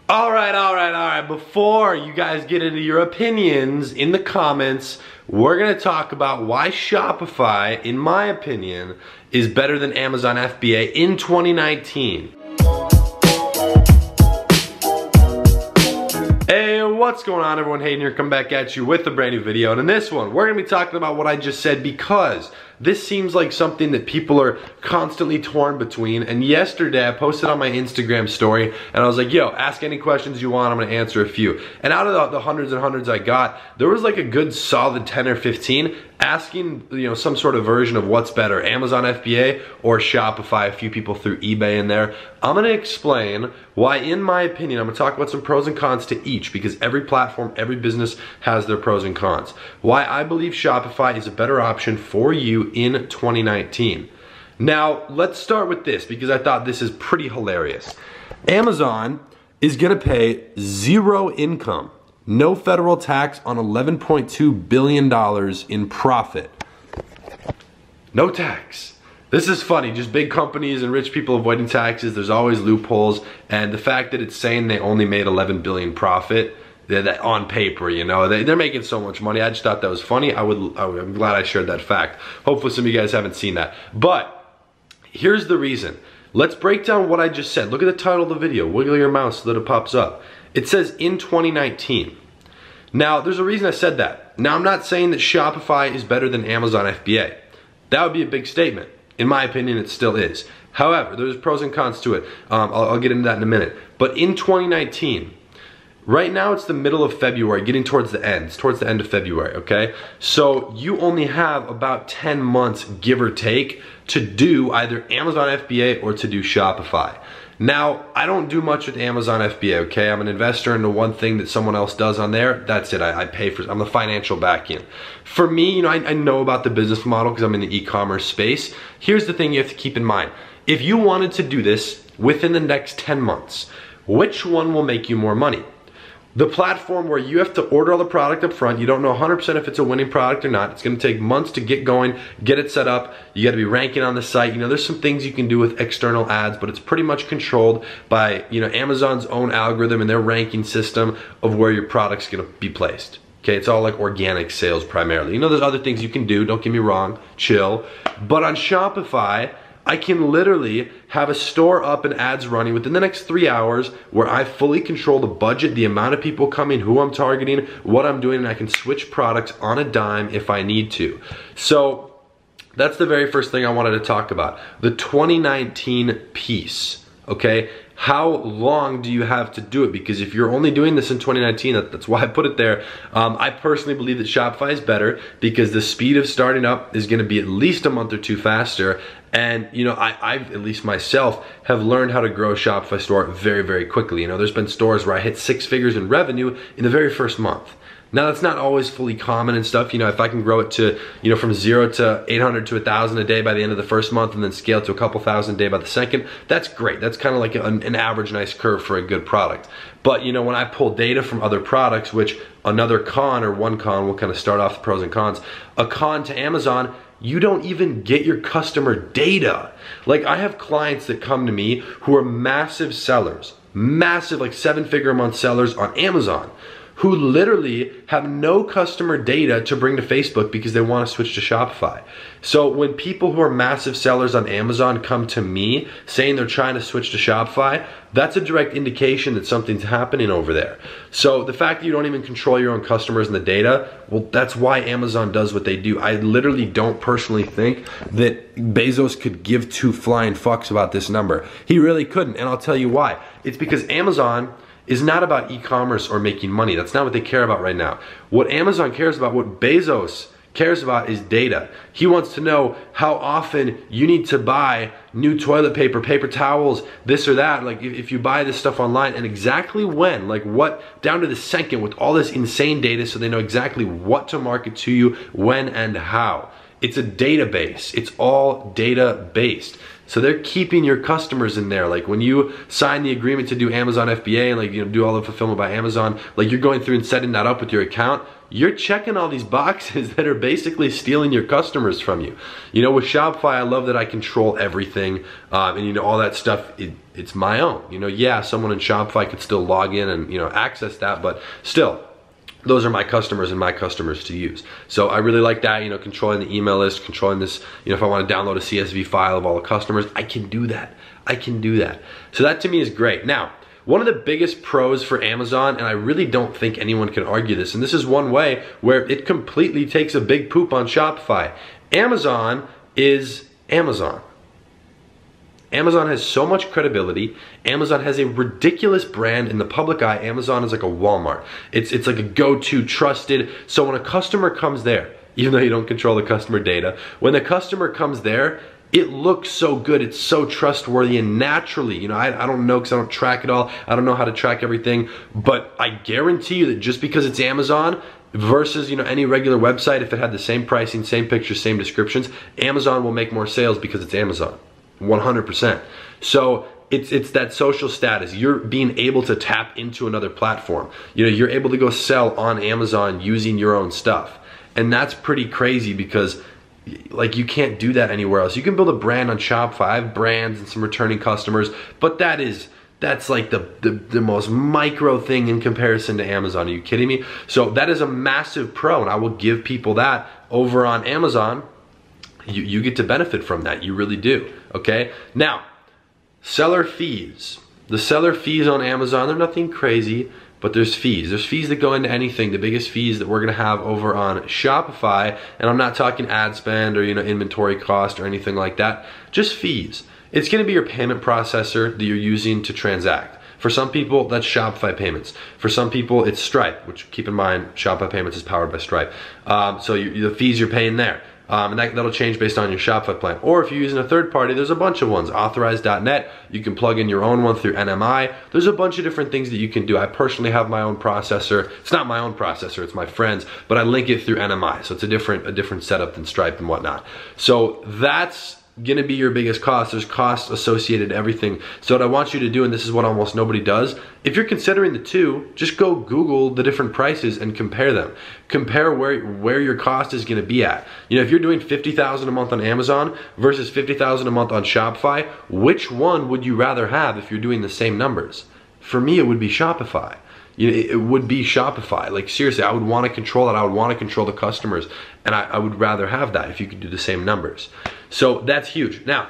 All right. Before you guys get into your opinions in the comments, we're gonna talk about why Shopify, in my opinion, is better than Amazon FBA in 2019. Hey, what's going on everyone? Hayden here, come back at you with a brand new video. And in this one, we're gonna be talking about what I just said because this seems like something that people are constantly torn between. And yesterday I posted on my Instagram story and I was like, yo, ask any questions you want, I'm gonna answer a few. And out of the hundreds and hundreds I got, there was like a good solid 10 or 15 asking, some sort of version of what's better, Amazon FBA or Shopify. A few people threw eBay in there. I'm gonna explain why, in my opinion, I'm gonna talk about some pros and cons to each because every platform, every business has their pros and cons. Why I believe Shopify is a better option for you in 2019. Now, let's start with this because I thought this is pretty hilarious. Amazon is gonna pay zero income, no federal tax on $11.2 billion in profit. No tax. This is funny, just big companies and rich people avoiding taxes, there's always loopholes, and the fact that it's saying they only made 11 billion profit, that on paper, they're making so much money. I just thought that was funny. I'm glad I shared that fact. Hopefully some of you guys haven't seen that. But here's the reason. Let's break down what I just said. Look at the title of the video. Wiggle your mouse so that it pops up. It says in 2019. Now, there's a reason I said that. Now, I'm not saying that Shopify is better than Amazon FBA. That would be a big statement. In my opinion, it still is. However, there's pros and cons to it. I'll get into that in a minute. But in 2019, right now it's the middle of February, getting towards the end. It's towards the end of February, okay? So you only have about 10 months, give or take, to do either Amazon FBA or to do Shopify. Now, I don't do much with Amazon FBA, okay? I'm an investor in the one thing that someone else does on there. That's it, I pay for, I'm the financial back-end. For me, I know about the business model because I'm in the e-commerce space. Here's the thing you have to keep in mind. If you wanted to do this within the next 10 months, which one will make you more money? The platform where you have to order all the product up front, you don't know 100% if it's a winning product or not. It's gonna take months to get going, get it set up. You gotta be ranking on the site. There's some things you can do with external ads, but it's pretty much controlled by, Amazon's own algorithm and their ranking system of where your product's gonna be placed. Okay, it's all like organic sales primarily. There's other things you can do, don't get me wrong, chill. But on Shopify, I can literally have a store up and ads running within the next 3 hours where I fully control the budget, the amount of people coming, who I'm targeting, what I'm doing, and I can switch products on a dime if I need to. So that's the very first thing I wanted to talk about. The 2019 piece, okay? How long do you have to do it? Because if you're only doing this in 2019, that's why I put it there. I personally believe that Shopify is better because the speed of starting up is gonna be at least a month or two faster. And I've, at least myself, have learned how to grow a Shopify store very, very quickly. There's been stores where I hit 6 figures in revenue in the very first month. Now that's not always fully common and stuff. If I can grow it to, from 0 to 800 to 1,000 a day by the end of the first month and then scale to a couple thousand a day by the second, that's great. That's kind of like an average nice curve for a good product. But when I pull data from other products, which another con or one con, we'll kind of start off the pros and cons. A con to Amazon, you don't even get your customer data. Like I have clients that come to me who are massive sellers, massive like 7-figure a month sellers on Amazon, who literally have no customer data to bring to Facebook because they want to switch to Shopify. So when people who are massive sellers on Amazon come to me saying they're trying to switch to Shopify, that's a direct indication that something's happening over there. So the fact that you don't even control your own customers and the data, well, that's why Amazon does what they do. I literally don't personally think that Bezos could give 2 flying fucks about this number. He really couldn't, and I'll tell you why. It's because Amazon is not about e-commerce or making money. That's not what they care about right now. What Amazon cares about, what Bezos cares about is data. He wants to know how often you need to buy new toilet paper, paper towels, this or that, like if you buy this stuff online, and exactly when, like what, down to the second with all this insane data so they know exactly what to market to you, when and how. It's a database. It's all data based. So they're keeping your customers in there. Like when you sign the agreement to do Amazon FBA and like, you know, do all the fulfillment by Amazon, like you're going through and setting that up with your account, you're checking all these boxes that are basically stealing your customers from you. You know, with Shopify, I love that I control everything, and you know, all that stuff, it's my own. You know, yeah, someone in Shopify could still log in and, you know, access that, but still, those are my customers and my customers to use. So I really like that, you know, controlling the email list, controlling this, you know, if I want to download a CSV file of all the customers, I can do that. I can do that. So that to me is great. Now, one of the biggest pros for Amazon, and I really don't think anyone can argue this, and this is one way where it completely takes a big poop on Shopify. Amazon is Amazon. Amazon has so much credibility. Amazon has a ridiculous brand in the public eye. Amazon is like a Walmart. It's like a go-to, trusted. So when a customer comes there, even though you don't control the customer data, when the customer comes there, it looks so good, it's so trustworthy, and naturally, you know, I don't know because I don't track it all, I don't know how to track everything, but I guarantee you that just because it's Amazon versus, you know, any regular website, if it had the same pricing, same pictures, same descriptions, Amazon will make more sales because it's Amazon, 100%. So it's that social status. You're being able to tap into another platform. You know, you're able to go sell on Amazon using your own stuff. And that's pretty crazy because like you can't do that anywhere else. You can build a brand on Shopify. I have brands and some returning customers, but that's like the most micro thing in comparison to Amazon. Are you kidding me? So that is a massive pro, and I will give people that over on Amazon. You get to benefit from that. You really do. Okay? Now, seller fees. The seller fees on Amazon, they're nothing crazy, but there's fees. There's fees that go into anything. The biggest fees that we're gonna have over on Shopify, and I'm not talking ad spend or, you know, inventory cost or anything like that, just fees. It's gonna be your payment processor that you're using to transact. For some people, that's Shopify payments. For some people, it's Stripe, which keep in mind, Shopify payments is powered by Stripe. So the fees you're paying there. And that'll change based on your Shopify plan. Or if you're using a third party, there's a bunch of ones. Authorize.net, you can plug in your own one through NMI. There's a bunch of different things that you can do. I personally have my own processor. It's not my own processor, it's my friend's, but I link it through NMI. So it's a different setup than Stripe and whatnot. So that's gonna be your biggest cost. There's costs associated to everything. So what I want you to do, and this is what almost nobody does, if you're considering the two, just go Google the different prices and compare them. Compare where your cost is gonna be at. You know, if you're doing $50,000 a month on Amazon versus $50,000 a month on Shopify, which one would you rather have if you're doing the same numbers? For me, it would be Shopify. You know, it would be Shopify. Like seriously, I would want to control it. I would want to control the customers, and I would rather have that if you could do the same numbers. So that's huge. Now,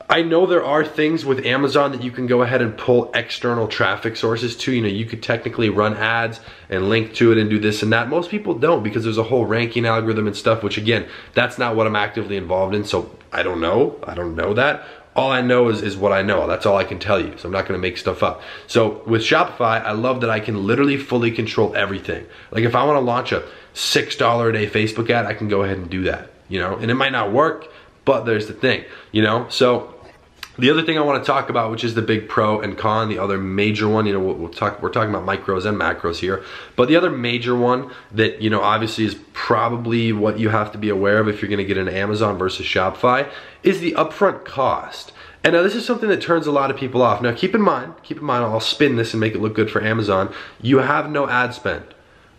I know there are things with Amazon that you can go ahead and pull external traffic sources to. You know, you could technically run ads and link to it and do this and that. Most people don't because there's a whole ranking algorithm and stuff, which again, that's not what I'm actively involved in. So I don't know. I don't know that. All I know is what I know. That's all I can tell you. So I'm not gonna make stuff up. So with Shopify, I love that I can literally fully control everything. Like if I wanna launch a $6 a day Facebook ad, I can go ahead and do that, you know? And it might not work, but there's the thing, you know? So the other thing I want to talk about, which is the big pro and con, the other major one, you know, we're talking about micros and macros here, but the other major one that, you know, obviously is probably what you have to be aware of if you're going to get into Amazon versus Shopify is the upfront cost. And now this is something that turns a lot of people off. Now keep in mind, I'll spin this and make it look good for Amazon. You have no ad spend,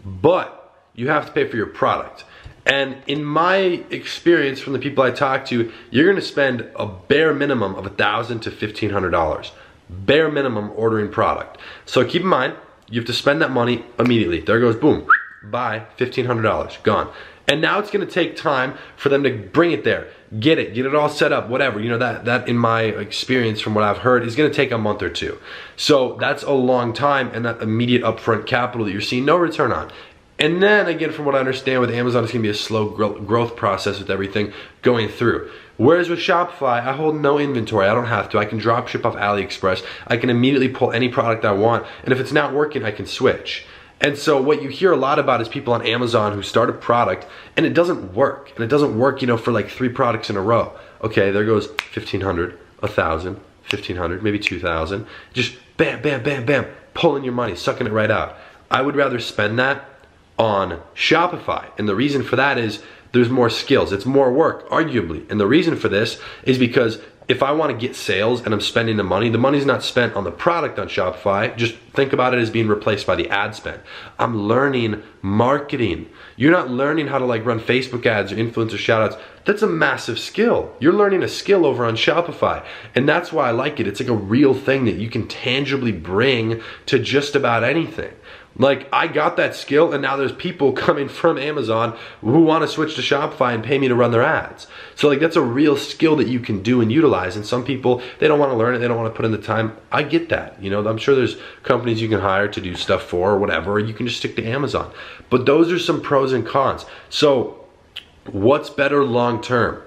but you have to pay for your product. And in my experience from the people I talk to, you're gonna spend a bare minimum of $1,000 to $1,500. Bare minimum ordering product. So keep in mind, you have to spend that money immediately. There goes, boom, buy, $1,500, gone. And now it's gonna take time for them to bring it there, get it all set up, whatever. You know, that in my experience from what I've heard is gonna take a month or two. So that's a long time, and that immediate upfront capital that you're seeing no return on. And then again, from what I understand with Amazon, it's gonna be a slow growth process with everything going through. Whereas with Shopify, I hold no inventory. I don't have to. I can drop ship off AliExpress. I can immediately pull any product I want. And if it's not working, I can switch. And so what you hear a lot about is people on Amazon who start a product and it doesn't work. And it doesn't work, you know, for like 3 products in a row. Okay, there goes 1,500, 1,000, 1,500, maybe 2,000. Just bam, bam, bam, bam, pulling your money, sucking it right out. I would rather spend that on Shopify. And the reason for that is there's more skills. It's more work, arguably. And the reason for this is because if I want to get sales and I'm spending the money's not spent on the product on Shopify. Just think about it as being replaced by the ad spend. I'm learning marketing. You're not learning how to like run Facebook ads or influencer shoutouts. That's a massive skill. You're learning a skill over on Shopify. And that's why I like it. It's like a real thing that you can tangibly bring to just about anything. Like, I got that skill, and now there's people coming from Amazon who want to switch to Shopify and pay me to run their ads. So like, that's a real skill that you can do and utilize. And some people, they don't want to learn it, they don't want to put in the time. I get that. You know, I'm sure there's companies you can hire to do stuff for or whatever, or you can just stick to Amazon. But those are some pros and cons. So what's better long term?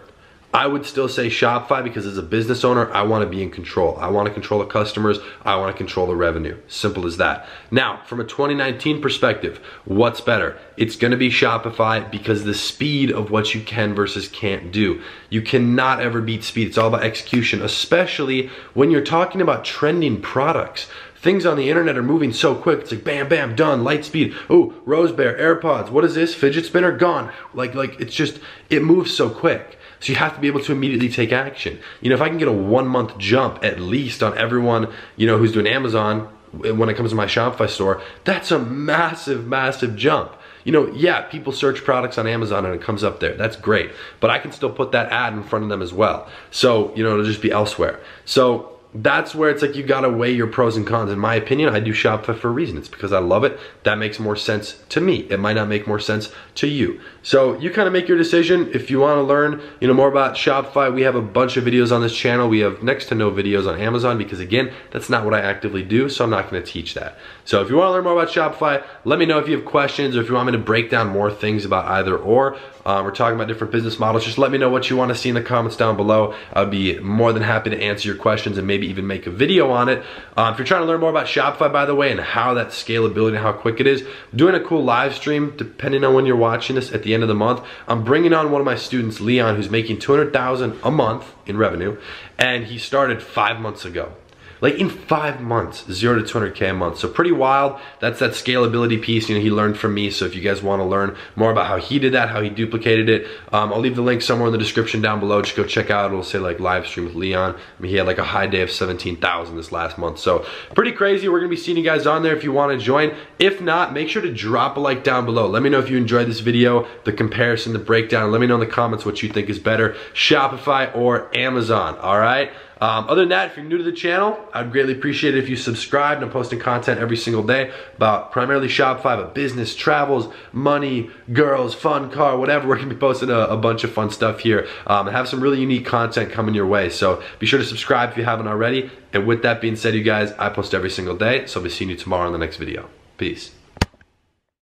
I would still say Shopify, because as a business owner, I want to be in control. I want to control the customers. I want to control the revenue. Simple as that. Now, from a 2019 perspective, what's better? It's going to be Shopify, because the speed of what you can versus can't do. You cannot ever beat speed. It's all about execution, especially when you're talking about trending products. Things on the internet are moving so quick. It's like bam, bam, done, light speed. Oh, Rose Bear, AirPods. What is this? Fidget spinner, gone. Like it's just, it moves so quick. So you have to be able to immediately take action. You know, if I can get a 1 month jump at least on everyone, you know, who's doing Amazon when it comes to my Shopify store, that's a massive, massive jump. You know, yeah, people search products on Amazon and it comes up there. That's great. But I can still put that ad in front of them as well. So, you know, it'll just be elsewhere. So that's where it's like you gotta weigh your pros and cons. In my opinion, I do Shopify for a reason. It's because I love it. That makes more sense to me. It might not make more sense to you. So you kind of make your decision. If you want to learn, you know, more about Shopify, we have a bunch of videos on this channel. We have next to no videos on Amazon, because again, that's not what I actively do, so I'm not going to teach that. So if you want to learn more about Shopify, let me know if you have questions, or if you want me to break down more things about either or. We're talking about different business models. Just let me know what you want to see in the comments down below. I'd be more than happy to answer your questions and maybe even make a video on it. If you're trying to learn more about Shopify, by the way, and how that scalability and how quick it is, I'm doing a cool live stream, depending on when you're watching this, at the end of the month. I'm bringing on one of my students, Leon, who's making $200,000 a month in revenue, and he started 5 months ago. Like in 5 months, 0 to 200K a month. So pretty wild. That's that scalability piece, you know, he learned from me. So if you guys want to learn more about how he did that, how he duplicated it, I'll leave the link somewhere in the description down below. Just go check out, it'll say like live stream with Leon. I mean, he had like a high day of 17,000 this last month. So pretty crazy. We're gonna be seeing you guys on there if you want to join. If not, make sure to drop a like down below. Let me know if you enjoyed this video, the comparison, the breakdown. Let me know in the comments what you think is better, Shopify or Amazon, all right? Other than that, if you're new to the channel, I'd greatly appreciate it if you subscribed. I'm posting content every single day about primarily Shopify, but business, travels, money, girls, fun, car, whatever. We're gonna be posting a bunch of fun stuff here. I have some really unique content coming your way, so be sure to subscribe if you haven't already. And with that being said, you guys, I post every single day, so I'll be seeing you tomorrow in the next video. Peace.